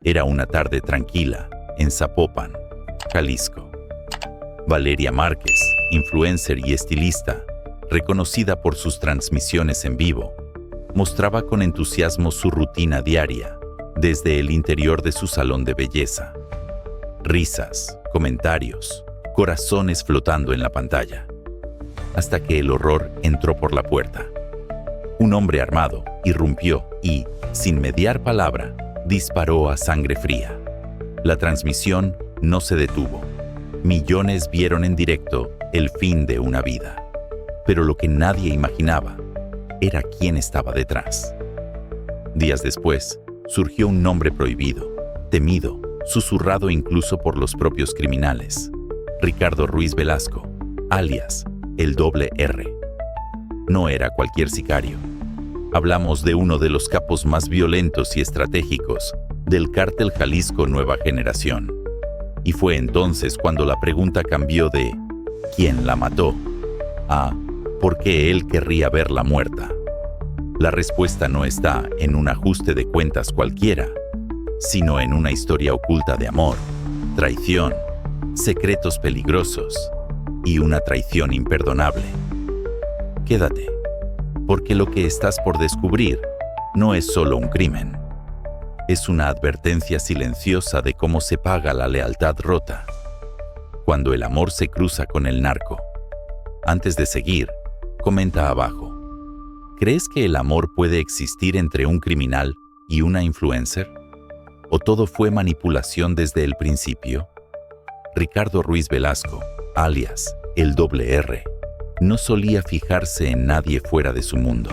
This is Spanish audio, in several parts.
Era una tarde tranquila en Zapopan, Jalisco. Valeria Márquez, influencer y estilista, reconocida por sus transmisiones en vivo, mostraba con entusiasmo su rutina diaria desde el interior de su salón de belleza. Risas, comentarios, corazones flotando en la pantalla. Hasta que el horror entró por la puerta. Un hombre armado irrumpió y, sin mediar palabra, disparó a sangre fría. La transmisión no se detuvo. Millones vieron en directo el fin de una vida. Pero lo que nadie imaginaba era quién estaba detrás. Días después, surgió un nombre prohibido, temido, susurrado incluso por los propios criminales. Ricardo Ruiz Velasco, alias el R. No era cualquier sicario. Hablamos de uno de los capos más violentos y estratégicos del cártel Jalisco Nueva Generación. Y fue entonces cuando la pregunta cambió de ¿quién la mató? A ¿por qué él querría verla muerta? La respuesta no está en un ajuste de cuentas cualquiera, sino en una historia oculta de amor, traición, secretos peligrosos y una traición imperdonable. Quédate, porque lo que estás por descubrir no es solo un crimen. Es una advertencia silenciosa de cómo se paga la lealtad rota cuando el amor se cruza con el narco. Antes de seguir, comenta abajo. ¿Crees que el amor puede existir entre un criminal y una influencer? ¿O todo fue manipulación desde el principio? Ricardo Ruiz Velasco, alias el R, no solía fijarse en nadie fuera de su mundo.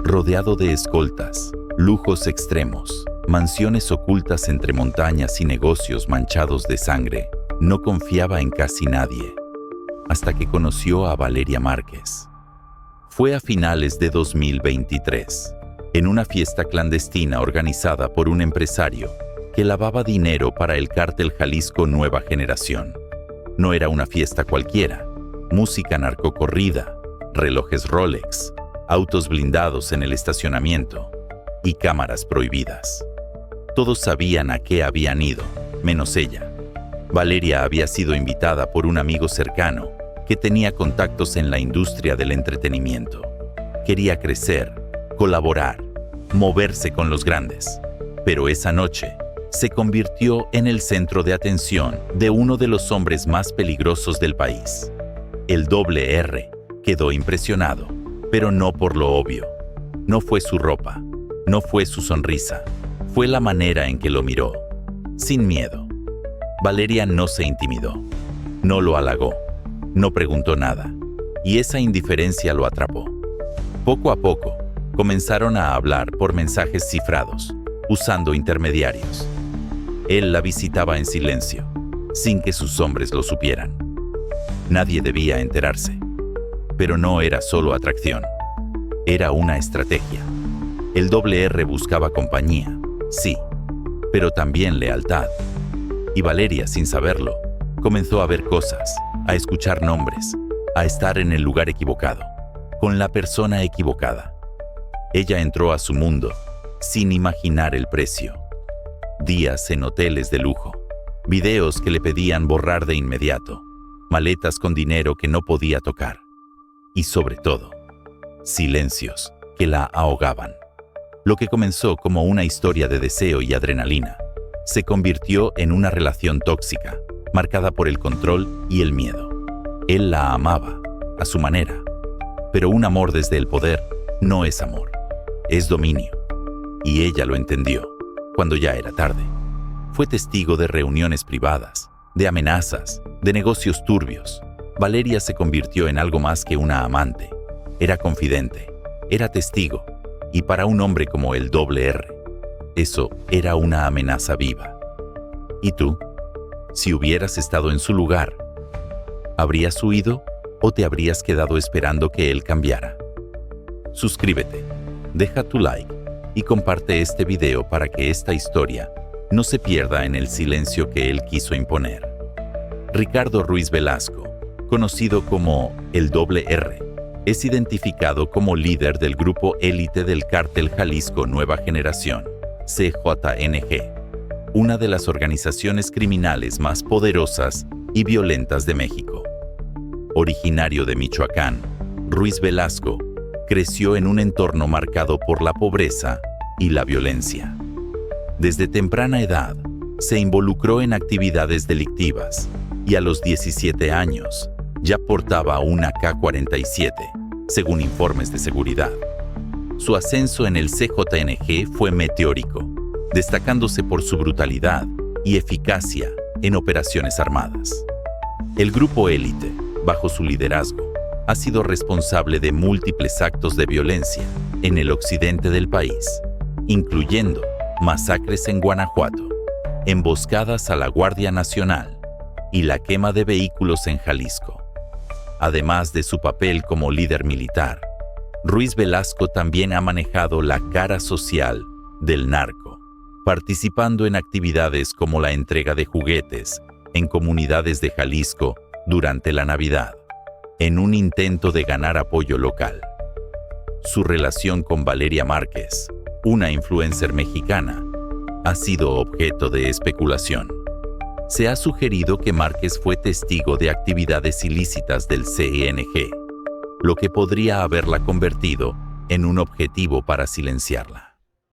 Rodeado de escoltas, lujos extremos, mansiones ocultas entre montañas y negocios manchados de sangre, no confiaba en casi nadie, hasta que conoció a Valeria Márquez. Fue a finales de 2023, en una fiesta clandestina organizada por un empresario que lavaba dinero para el cártel Jalisco Nueva Generación. No era una fiesta cualquiera, música narcocorrida, relojes Rolex, autos blindados en el estacionamiento y cámaras prohibidas. Todos sabían a qué habían ido, menos ella. Valeria había sido invitada por un amigo cercano que tenía contactos en la industria del entretenimiento. Quería crecer, colaborar, moverse con los grandes. Pero esa noche se convirtió en el centro de atención de uno de los hombres más peligrosos del país. El R quedó impresionado, pero no por lo obvio. No fue su ropa, no fue su sonrisa, fue la manera en que lo miró, sin miedo. Valeria no se intimidó, no lo halagó, no preguntó nada, y esa indiferencia lo atrapó. Poco a poco, comenzaron a hablar por mensajes cifrados, usando intermediarios. Él la visitaba en silencio, sin que sus hombres lo supieran. Nadie debía enterarse. Pero no era solo atracción, era una estrategia. El R buscaba compañía, sí, pero también lealtad. Y Valeria, sin saberlo, comenzó a ver cosas, a escuchar nombres, a estar en el lugar equivocado, con la persona equivocada. Ella entró a su mundo, sin imaginar el precio. Días en hoteles de lujo, videos que le pedían borrar de inmediato, maletas con dinero que no podía tocar. Y sobre todo, silencios que la ahogaban. Lo que comenzó como una historia de deseo y adrenalina, se convirtió en una relación tóxica, marcada por el control y el miedo. Él la amaba, a su manera, pero un amor desde el poder no es amor, es dominio. Y ella lo entendió, cuando ya era tarde. Fue testigo de reuniones privadas, de amenazas, de negocios turbios. Valeria se convirtió en algo más que una amante. Era confidente, era testigo, y para un hombre como el R, eso era una amenaza viva. ¿Y tú? Si hubieras estado en su lugar, ¿habrías huido o te habrías quedado esperando que él cambiara? Suscríbete, deja tu like y comparte este video para que esta historia no se pierda en el silencio que él quiso imponer. Ricardo Ruiz Velasco, conocido como el R, es identificado como líder del grupo élite del cártel Jalisco Nueva Generación, CJNG, una de las organizaciones criminales más poderosas y violentas de México. Originario de Michoacán, Ruiz Velasco creció en un entorno marcado por la pobreza y la violencia. Desde temprana edad, se involucró en actividades delictivas y a los 17 años ya portaba una AK-47, según informes de seguridad. Su ascenso en el CJNG fue meteórico, destacándose por su brutalidad y eficacia en operaciones armadas. El grupo élite, bajo su liderazgo, ha sido responsable de múltiples actos de violencia en el occidente del país, incluyendo masacres en Guanajuato, emboscadas a la Guardia Nacional y la quema de vehículos en Jalisco. Además de su papel como líder militar, Ruiz Velasco también ha manejado la cara social del narco, participando en actividades como la entrega de juguetes en comunidades de Jalisco durante la Navidad, en un intento de ganar apoyo local. Su relación con Valeria Márquez, una influencer mexicana, ha sido objeto de especulación. Se ha sugerido que Márquez fue testigo de actividades ilícitas del CNG, lo que podría haberla convertido en un objetivo para silenciarla.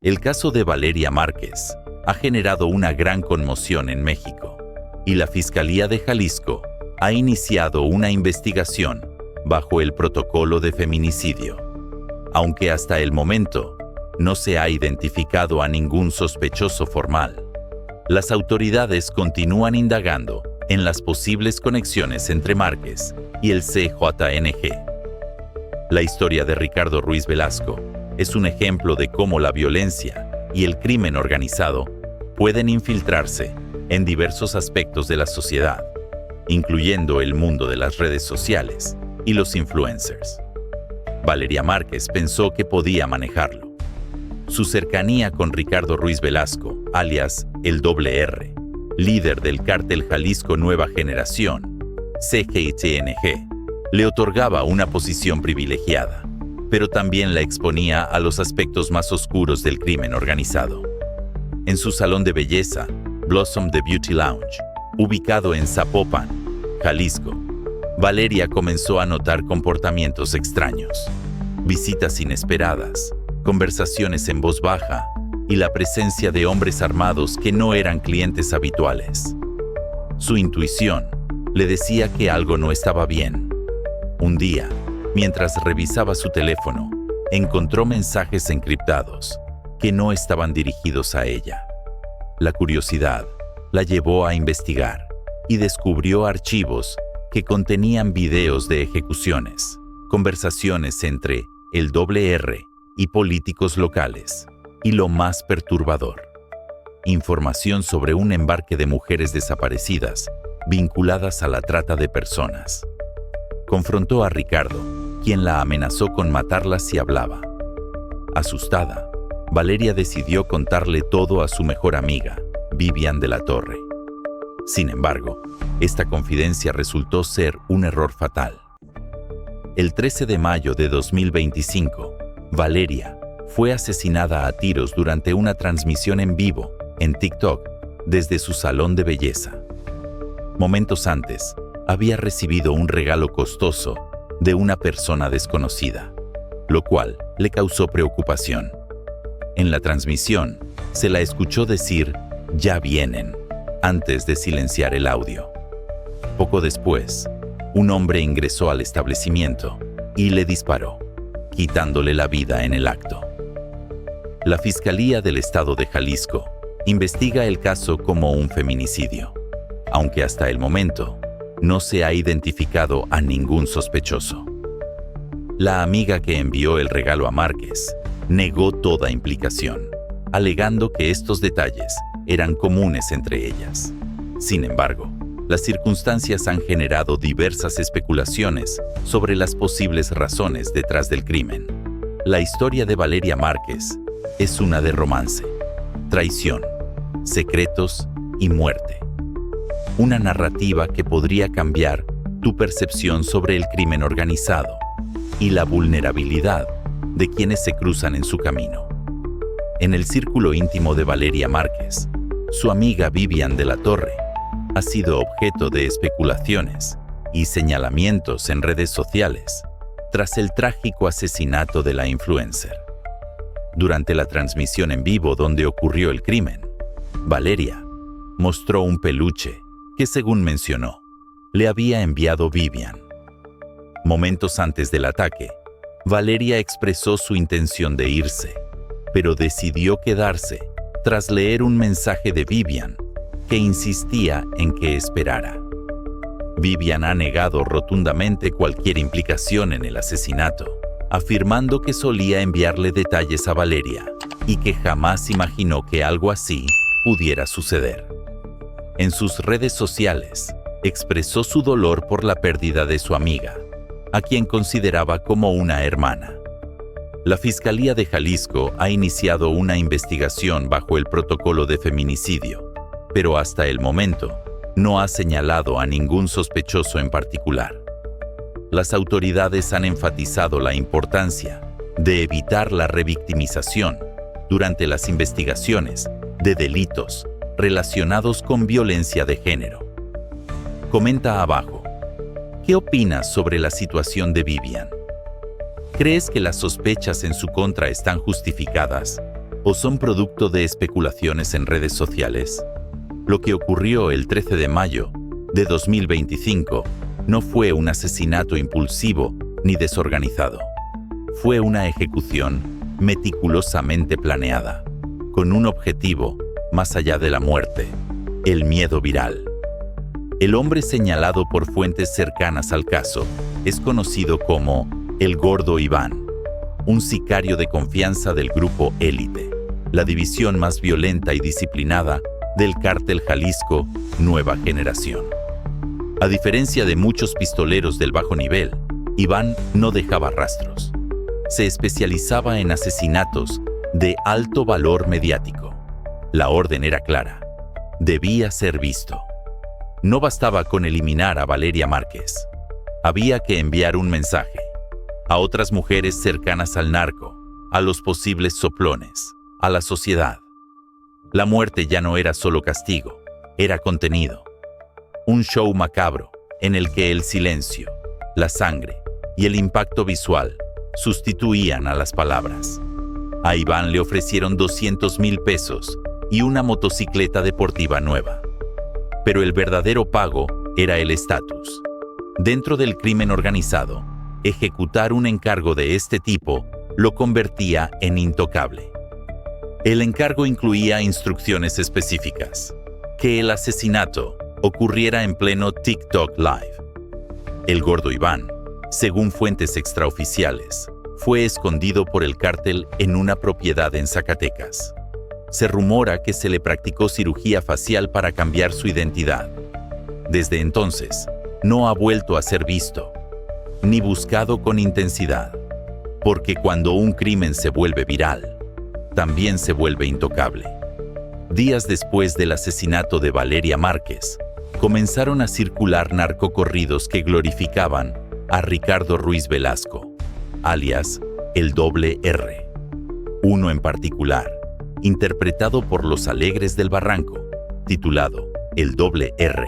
El caso de Valeria Márquez ha generado una gran conmoción en México, y la Fiscalía de Jalisco ha iniciado una investigación bajo el protocolo de feminicidio. Aunque hasta el momento no se ha identificado a ningún sospechoso formal, las autoridades continúan indagando en las posibles conexiones entre Márquez y el CJNG. La historia de Ricardo Ruiz Velasco es un ejemplo de cómo la violencia y el crimen organizado pueden infiltrarse en diversos aspectos de la sociedad, incluyendo el mundo de las redes sociales y los influencers. Valeria Márquez pensó que podía manejarlo. Su cercanía con Ricardo Ruiz Velasco, alias el R, líder del cártel Jalisco Nueva Generación, CJNG, le otorgaba una posición privilegiada, pero también la exponía a los aspectos más oscuros del crimen organizado. En su salón de belleza, Blossom The Beauty Lounge, ubicado en Zapopan, Jalisco, Valeria comenzó a notar comportamientos extraños, visitas inesperadas, conversaciones en voz baja y la presencia de hombres armados que no eran clientes habituales. Su intuición le decía que algo no estaba bien. Un día, mientras revisaba su teléfono, encontró mensajes encriptados que no estaban dirigidos a ella. La curiosidad la llevó a investigar y descubrió archivos que contenían videos de ejecuciones, conversaciones entre el R y políticos locales, y lo más perturbador, información sobre un embarque de mujeres desaparecidas vinculadas a la trata de personas. Confrontó a Ricardo, quien la amenazó con matarla si hablaba. Asustada, Valeria decidió contarle todo a su mejor amiga, Vivian de la Torre. Sin embargo, esta confidencia resultó ser un error fatal. El 13 de mayo de 2025, Valeria fue asesinada a tiros durante una transmisión en vivo en TikTok desde su salón de belleza. Momentos antes, había recibido un regalo costoso de una persona desconocida, lo cual le causó preocupación. En la transmisión, se la escuchó decir "ya vienen", antes de silenciar el audio. Poco después, un hombre ingresó al establecimiento y le disparó, quitándole la vida en el acto. La Fiscalía del Estado de Jalisco investiga el caso como un feminicidio, aunque hasta el momento no se ha identificado a ningún sospechoso. La amiga que envió el regalo a Márquez negó toda implicación, alegando que estos detalles eran comunes entre ellas. Sin embargo, las circunstancias han generado diversas especulaciones sobre las posibles razones detrás del crimen. La historia de Valeria Márquez es una de romance, traición, secretos y muerte. Una narrativa que podría cambiar tu percepción sobre el crimen organizado y la vulnerabilidad de quienes se cruzan en su camino. En el círculo íntimo de Valeria Márquez, su amiga Vivian de la Torre, ha sido objeto de especulaciones y señalamientos en redes sociales tras el trágico asesinato de la influencer. Durante la transmisión en vivo donde ocurrió el crimen, Valeria mostró un peluche que, según mencionó, le había enviado Vivian. Momentos antes del ataque, Valeria expresó su intención de irse, pero decidió quedarse tras leer un mensaje de Vivian que insistía en que esperara. Vivian ha negado rotundamente cualquier implicación en el asesinato, afirmando que solía enviarle detalles a Valeria y que jamás imaginó que algo así pudiera suceder. En sus redes sociales, expresó su dolor por la pérdida de su amiga, a quien consideraba como una hermana. La Fiscalía de Jalisco ha iniciado una investigación bajo el protocolo de feminicidio, pero hasta el momento no ha señalado a ningún sospechoso en particular. Las autoridades han enfatizado la importancia de evitar la revictimización durante las investigaciones de delitos relacionados con violencia de género. Comenta abajo, ¿qué opinas sobre la situación de Vivian? ¿Crees que las sospechas en su contra están justificadas o son producto de especulaciones en redes sociales? Lo que ocurrió el 13 de mayo de 2025 no fue un asesinato impulsivo ni desorganizado. Fue una ejecución meticulosamente planeada, con un objetivo más allá de la muerte: el miedo viral. El hombre señalado por fuentes cercanas al caso es conocido como el Gordo Iván, un sicario de confianza del Grupo Élite, la división más violenta y disciplinada del Cártel Jalisco Nueva Generación. A diferencia de muchos pistoleros del bajo nivel, Iván no dejaba rastros. Se especializaba en asesinatos de alto valor mediático. La orden era clara: debía ser visto. No bastaba con eliminar a Valeria Márquez. Había que enviar un mensaje a otras mujeres cercanas al narco, a los posibles soplones, a la sociedad. La muerte ya no era solo castigo, era contenido. Un show macabro en el que el silencio, la sangre y el impacto visual sustituían a las palabras. A Iván le ofrecieron 200,000 pesos y una motocicleta deportiva nueva. Pero el verdadero pago era el estatus. Dentro del crimen organizado, ejecutar un encargo de este tipo lo convertía en intocable. El encargo incluía instrucciones específicas: que el asesinato ocurriera en pleno TikTok Live. El Gordo Iván, según fuentes extraoficiales, fue escondido por el cártel en una propiedad en Zacatecas. Se rumora que se le practicó cirugía facial para cambiar su identidad. Desde entonces, no ha vuelto a ser visto, ni buscado con intensidad, porque cuando un crimen se vuelve viral, también se vuelve intocable. Días después del asesinato de Valeria Márquez, comenzaron a circular narcocorridos que glorificaban a Ricardo Ruiz Velasco, alias el Doble R. Uno en particular, interpretado por Los Alegres del Barranco, titulado El Doble R,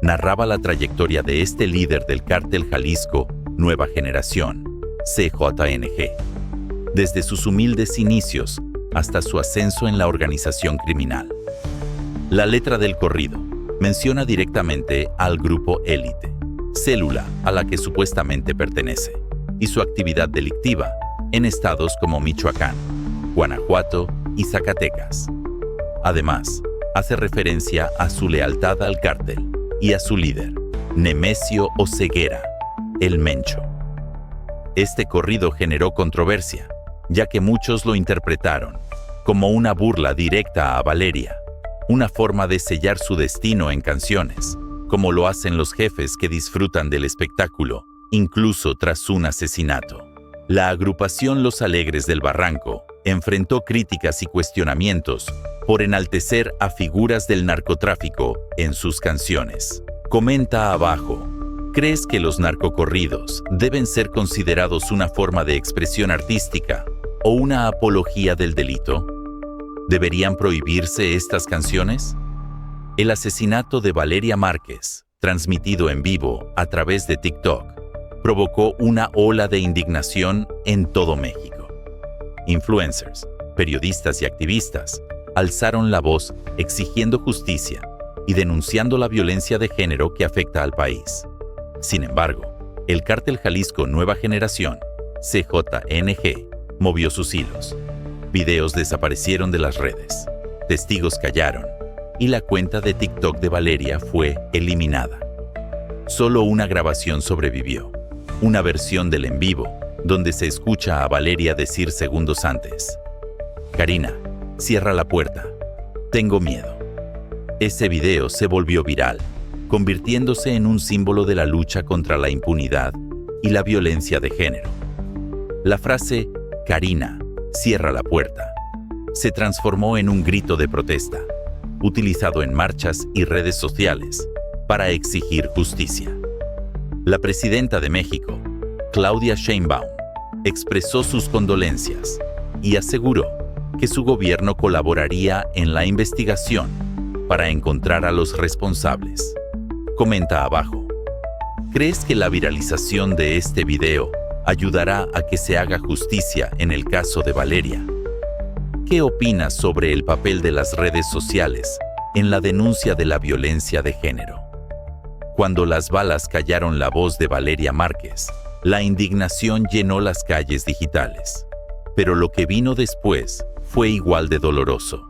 narraba la trayectoria de este líder del Cártel Jalisco Nueva Generación, CJNG, desde sus humildes inicios hasta su ascenso en la organización criminal. La letra del corrido menciona directamente al Grupo Élite, célula a la que supuestamente pertenece, y su actividad delictiva en estados como Michoacán, Guanajuato y Zacatecas. Además, hace referencia a su lealtad al cártel y a su líder, Nemesio Oseguera, el Mencho. Este corrido generó controversia, ya que muchos lo interpretaron como una burla directa a Valeria, una forma de sellar su destino en canciones, como lo hacen los jefes que disfrutan del espectáculo, incluso tras un asesinato. La agrupación Los Alegres del Barranco enfrentó críticas y cuestionamientos por enaltecer a figuras del narcotráfico en sus canciones. Comenta abajo, ¿crees que los narcocorridos deben ser considerados una forma de expresión artística o una apología del delito? ¿Deberían prohibirse estas canciones? El asesinato de Valeria Márquez, transmitido en vivo a través de TikTok, provocó una ola de indignación en todo México. Influencers, periodistas y activistas alzaron la voz exigiendo justicia y denunciando la violencia de género que afecta al país. Sin embargo, el Cártel Jalisco Nueva Generación, CJNG, movió sus hilos. Videos desaparecieron de las redes, testigos callaron y la cuenta de TikTok de Valeria fue eliminada. Solo una grabación sobrevivió, una versión del en vivo, donde se escucha a Valeria decir segundos antes: «Karina, cierra la puerta, tengo miedo». Ese video se volvió viral, convirtiéndose en un símbolo de la lucha contra la impunidad y la violencia de género. La frase «Karina, cierra la puerta» se transformó en un grito de protesta, utilizado en marchas y redes sociales para exigir justicia. La presidenta de México, Claudia Sheinbaum, expresó sus condolencias y aseguró que su gobierno colaboraría en la investigación para encontrar a los responsables. Comenta abajo. ¿Crees que la viralización de este video ayudará a que se haga justicia en el caso de Valeria? ¿Qué opinas sobre el papel de las redes sociales en la denuncia de la violencia de género? Cuando las balas callaron la voz de Valeria Márquez, la indignación llenó las calles digitales. Pero lo que vino después fue igual de doloroso: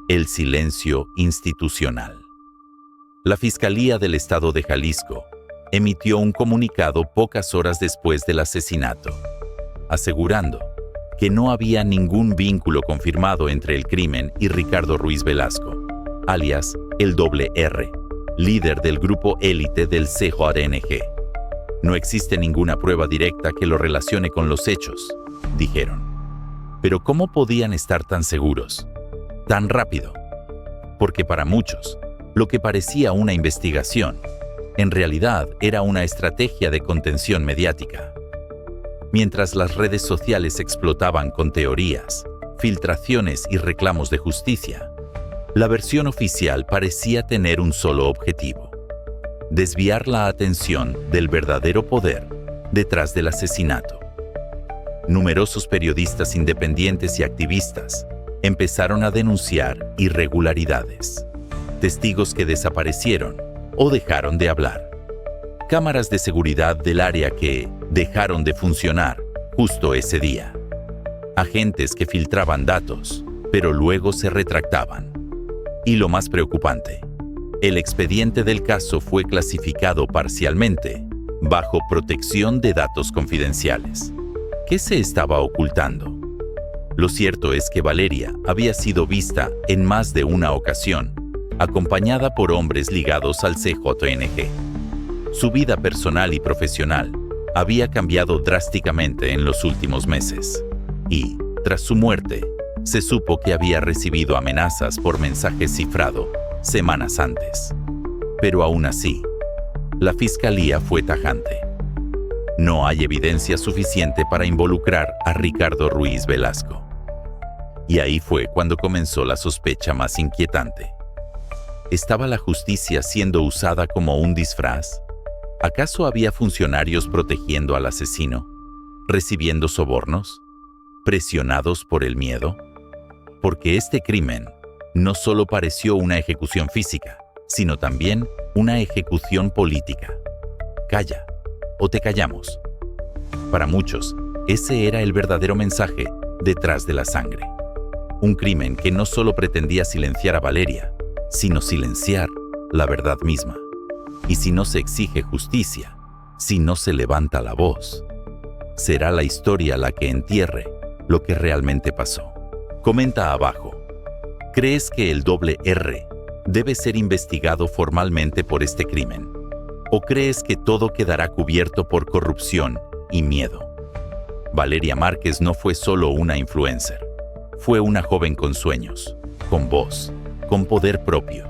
el silencio institucional. La Fiscalía del Estado de Jalisco emitió un comunicado pocas horas después del asesinato, asegurando que no había ningún vínculo confirmado entre el crimen y Ricardo Ruiz Velasco, alias el R, líder del grupo élite del CJNG. No existe ninguna prueba directa que lo relacione con los hechos, dijeron. Pero ¿cómo podían estar tan seguros? Tan rápido. Porque para muchos, lo que parecía una investigación, en realidad era una estrategia de contención mediática. Mientras las redes sociales explotaban con teorías, filtraciones y reclamos de justicia, la versión oficial parecía tener un solo objetivo: desviar la atención del verdadero poder detrás del asesinato. Numerosos periodistas independientes y activistas empezaron a denunciar irregularidades, testigos que desaparecieron o dejaron de hablar, cámaras de seguridad del área que dejaron de funcionar justo ese día, agentes que filtraban datos, pero luego se retractaban. Y lo más preocupante, el expediente del caso fue clasificado parcialmente bajo protección de datos confidenciales. ¿Qué se estaba ocultando? Lo cierto es que Valeria había sido vista en más de una ocasión, acompañada por hombres ligados al CJNG. Su vida personal y profesional había cambiado drásticamente en los últimos meses, y, tras su muerte, se supo que había recibido amenazas por mensaje cifrado semanas antes. Pero aún así, la Fiscalía fue tajante. No hay evidencia suficiente para involucrar a Ricardo Ruiz Velasco. Y ahí fue cuando comenzó la sospecha más inquietante. ¿Estaba la justicia siendo usada como un disfraz? ¿Acaso había funcionarios protegiendo al asesino, recibiendo sobornos, presionados por el miedo? Porque este crimen no solo pareció una ejecución física, sino también una ejecución política. Calla, o te callamos. Para muchos, ese era el verdadero mensaje detrás de la sangre. Un crimen que no solo pretendía silenciar a Valeria, sino silenciar la verdad misma. Y si no se exige justicia, si no se levanta la voz, será la historia la que entierre lo que realmente pasó. Comenta abajo. ¿Crees que el R debe ser investigado formalmente por este crimen? ¿O crees que todo quedará cubierto por corrupción y miedo? Valeria Márquez no fue solo una influencer. Fue una joven con sueños, con voz, con poder propio.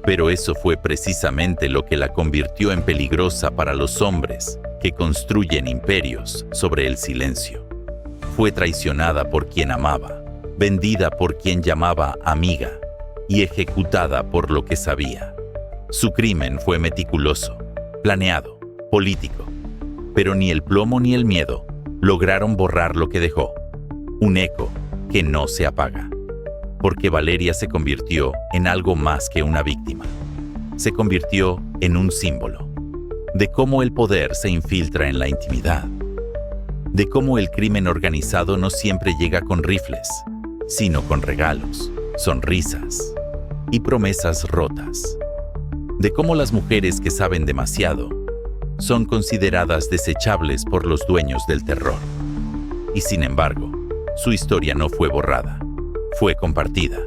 Pero eso fue precisamente lo que la convirtió en peligrosa para los hombres que construyen imperios sobre el silencio. Fue traicionada por quien amaba, vendida por quien llamaba amiga y ejecutada por lo que sabía. Su crimen fue meticuloso, planeado, político, pero ni el plomo ni el miedo lograron borrar lo que dejó, un eco que no se apaga, porque Valeria se convirtió en algo más que una víctima. Se convirtió en un símbolo de cómo el poder se infiltra en la intimidad, de cómo el crimen organizado no siempre llega con rifles, sino con regalos, sonrisas y promesas rotas, de cómo las mujeres que saben demasiado son consideradas desechables por los dueños del terror. Y sin embargo, su historia no fue borrada, fue compartida.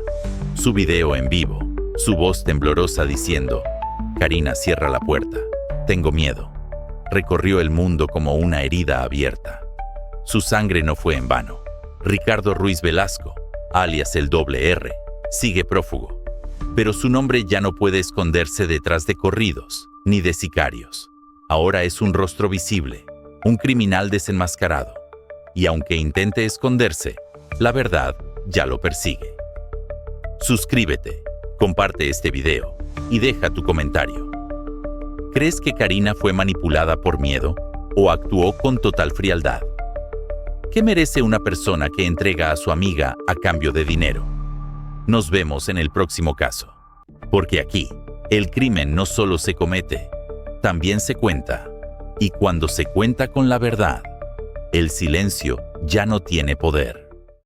Su video en vivo, su voz temblorosa diciendo: «Karina, cierra la puerta, tengo miedo», recorrió el mundo como una herida abierta. Su sangre no fue en vano. Ricardo Ruiz Velasco, alias el Doble R, sigue prófugo, pero su nombre ya no puede esconderse detrás de corridos ni de sicarios. Ahora es un rostro visible, un criminal desenmascarado. Y aunque intente esconderse, la verdad ya lo persigue. Suscríbete, comparte este video y deja tu comentario. ¿Crees que Karina fue manipulada por miedo o actuó con total frialdad? ¿Qué merece una persona que entrega a su amiga a cambio de dinero? Nos vemos en el próximo caso. Porque aquí, el crimen no solo se comete, también se cuenta. Y cuando se cuenta con la verdad, el silencio ya no tiene poder.